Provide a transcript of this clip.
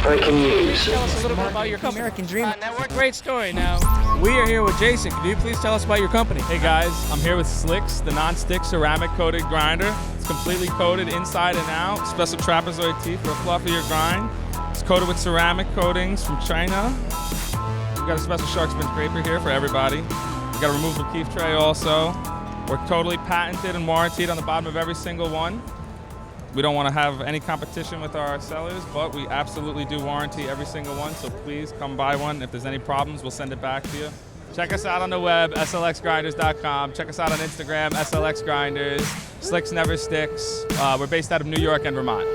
I can use. Tell us a little bit about your company. American Dream. Network, great story. Now, we are here with Jason. Could you please tell us about your company? Hey guys, I'm here with SLX, the non-stick ceramic coated grinder. It's completely coated inside and out. Special trapezoid teeth for a fluffier grind. It's coated with ceramic coatings from China. We've got a special shark fin scraper here for everybody. We've got a removable keef tray also. We're totally patented and warranted on the bottom of every single one. We don't want to have any competition with our sellers, but we absolutely do warranty every single one, so please come buy one. If there's any problems, we'll send it back to you. Check us out on the web, slxgrinders.com. Check us out on Instagram, SLX Grinders. SLX never sticks. We're based out of New York and Vermont.